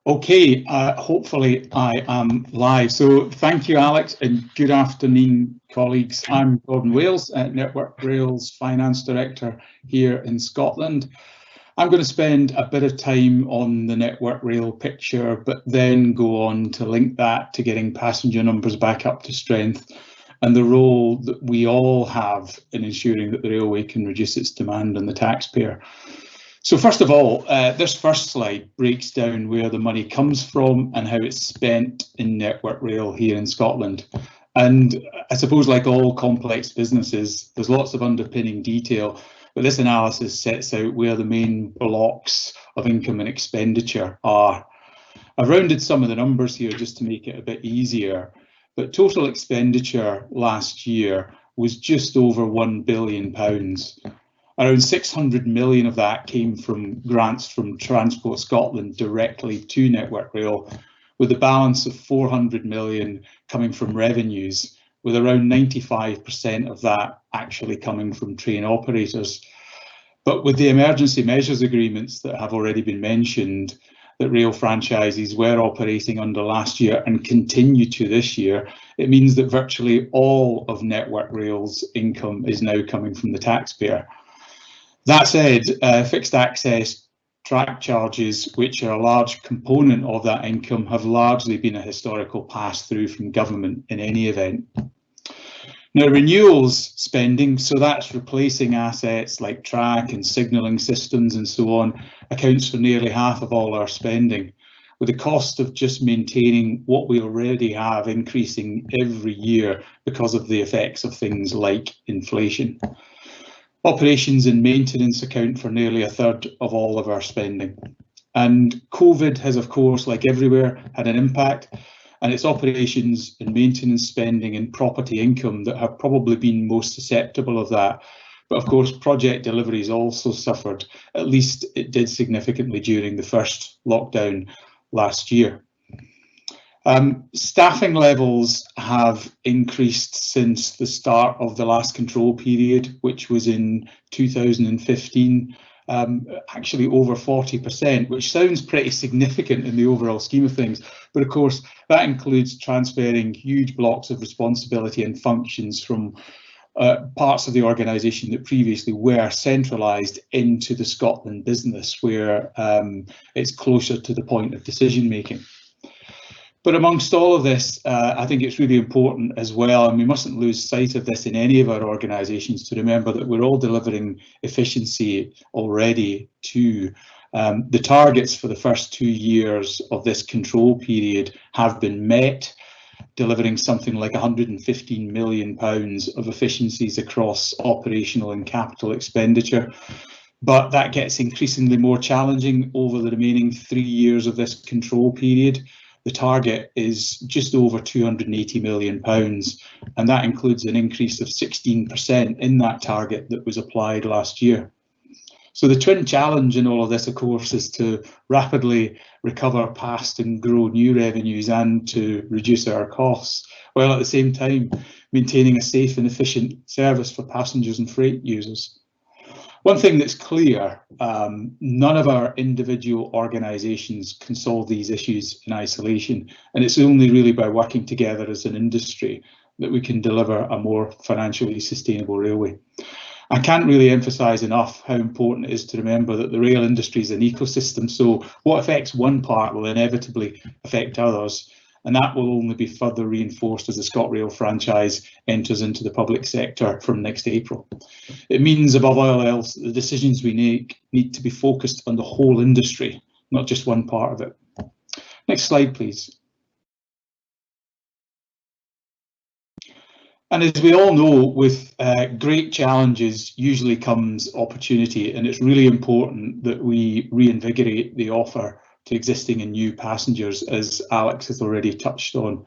Okay, hopefully I am live. So thank you, Alex, and good afternoon, colleagues. I'm Gordon Wales, Network Rail's Finance Director here in Scotland. I'm going to spend a bit of time on the Network Rail picture, but then go on to link that to getting passenger numbers back up to strength and the role that we all have in ensuring that the railway can reduce its demand on the taxpayer. So first of all, this first slide breaks down where the money comes from and how it's spent in Network Rail here in Scotland. And I suppose, like all complex businesses, there's lots of underpinning detail, but this analysis sets out where the main blocks of income and expenditure are. I've rounded some of the numbers here just to make it a bit easier, but total expenditure last year was just over £1 billion. Around 600 million of that came from grants from Transport Scotland directly to Network Rail, with a balance of 400 million coming from revenues, with around 95% of that actually coming from train operators. But with the emergency measures agreements that have already been mentioned, that rail franchises were operating under last year and continue to this year, it means that virtually all of Network Rail's income is now coming from the taxpayer. That said, fixed access track charges, which are a large component of that income, have largely been a historical pass-through from government in any event. Now, renewals spending, so that's replacing assets like track and signalling systems and so on, accounts for nearly half of all our spending, with the cost of just maintaining what we already have increasing every year because of the effects of things like inflation. Operations and maintenance account for nearly a third of all of our spending. And COVID has, of course, like everywhere, had an impact, and it's operations and maintenance spending and property income that have probably been most susceptible of that. But of course, project deliveries also suffered, at least it did significantly during the first lockdown last year. Staffing levels have increased since the start of the last control period, which was in 2015, actually over 40%, which sounds pretty significant in the overall scheme of things. But of course, that includes transferring huge blocks of responsibility and functions from parts of the organisation that previously were centralised into the Scotland business, where it's closer to the point of decision making. But amongst all of this, I think it's really important as well, and we mustn't lose sight of this in any of our organisations, to remember that we're all delivering efficiency already too. The targets for the first 2 years of this control period have been met, delivering something like £115 million of efficiencies across operational and capital expenditure. But that gets increasingly more challenging over the remaining 3 years of this control period. The target is just over £280 million, and that includes an increase of 16% in that target that was applied last year. So the twin challenge in all of this, of course, is to rapidly recover past and grow new revenues and to reduce our costs, while at the same time maintaining a safe and efficient service for passengers and freight users. One thing that's clear, none of our individual organisations can solve these issues in isolation, and it's only really by working together as an industry that we can deliver a more financially sustainable railway. I can't really emphasise enough how important it is to remember that the rail industry is an ecosystem, so what affects one part will inevitably affect others, and that will only be further reinforced as the ScotRail franchise enters into the public sector from next April. It means, above all else, the decisions we make need to be focused on the whole industry, not just one part of it. Next slide, please. And as we all know, with great challenges usually comes opportunity, and it's really important that we reinvigorate the offer to existing and new passengers, as Alex has already touched on.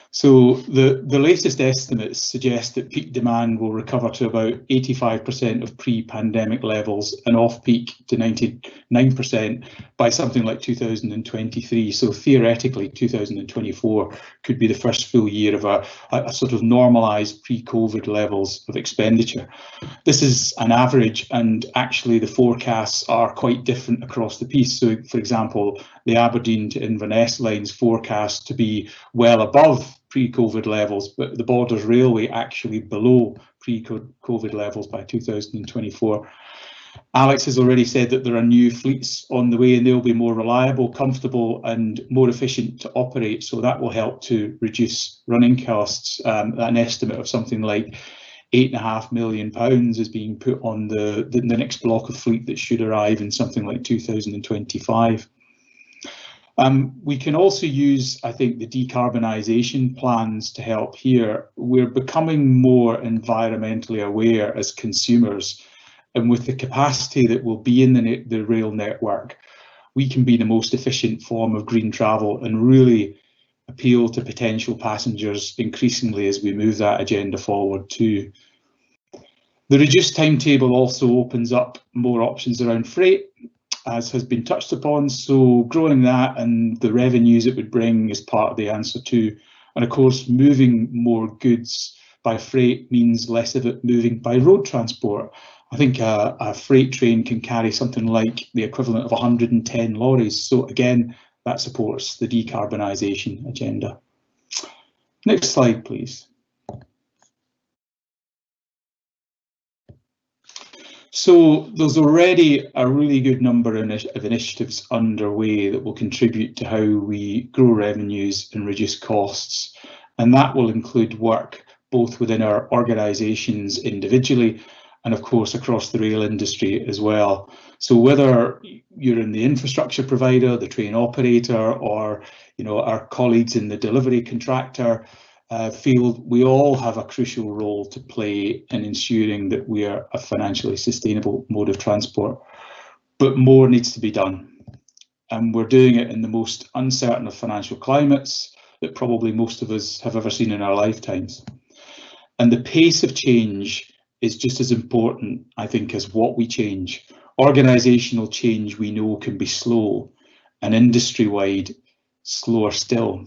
So the latest estimates suggest that peak demand will recover to about 85% of pre-pandemic levels and off-peak to 99% by something like 2023. So theoretically, 2024 could be the first full year of a sort of normalised pre-COVID levels of expenditure. This is an average, and actually the forecasts are quite different across the piece. So, for example, the Aberdeen to Inverness lines forecast to be well above pre-COVID levels, but the Borders Railway actually below pre-COVID levels by 2024. Alex has already said that there are new fleets on the way and they'll be more reliable, comfortable and more efficient to operate, so that will help to reduce running costs. An estimate of something like £8.5 million is being put on the next block of fleet that should arrive in something like 2025. We can also use, I think, the decarbonisation plans to help here. We're becoming more environmentally aware as consumers, and with the capacity that will be in the rail network, we can be the most efficient form of green travel and really appeal to potential passengers increasingly as we move that agenda forward too. The reduced timetable also opens up more options around freight, as has been touched upon, so growing that and the revenues it would bring is part of the answer too. And of course, moving more goods by freight means less of it moving by road transport. I think a freight train can carry something like the equivalent of 110 lorries. So again, that supports the decarbonisation agenda. Next slide, please. So there's already a really good number of initiatives underway that will contribute to how we grow revenues and reduce costs. And that will include work both within our organisations individually and of course across the rail industry as well. So whether you're in the infrastructure provider, the train operator, or our colleagues in the delivery contractor field, we all have a crucial role to play in ensuring that we are a financially sustainable mode of transport. But more needs to be done. And we're doing it in the most uncertain of financial climates that probably most of us have ever seen in our lifetimes. And the pace of change is just as important, I think, as what we change. Organisational change we know can be slow, and industry-wide slower still.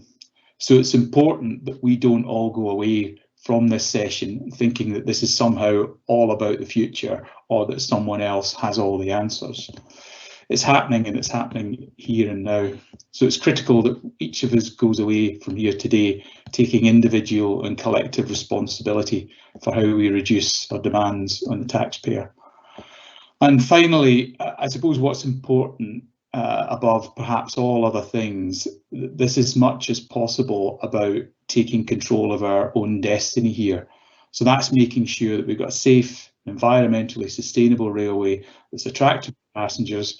So it's important that we don't all go away from this session thinking that this is somehow all about the future or that someone else has all the answers. It's happening, and it's happening here and now. So it's critical that each of us goes away from here today taking individual and collective responsibility for how we reduce our demands on the taxpayer. And finally, I suppose what's important above perhaps all other things, this is much as possible about taking control of our own destiny here. So that's making sure that we've got a safe, environmentally sustainable railway that's attractive to passengers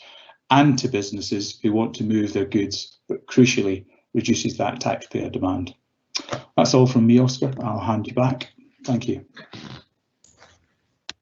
and to businesses who want to move their goods, but crucially reduces that taxpayer demand. That's all from me, Oscar. I'll hand you back. Thank you.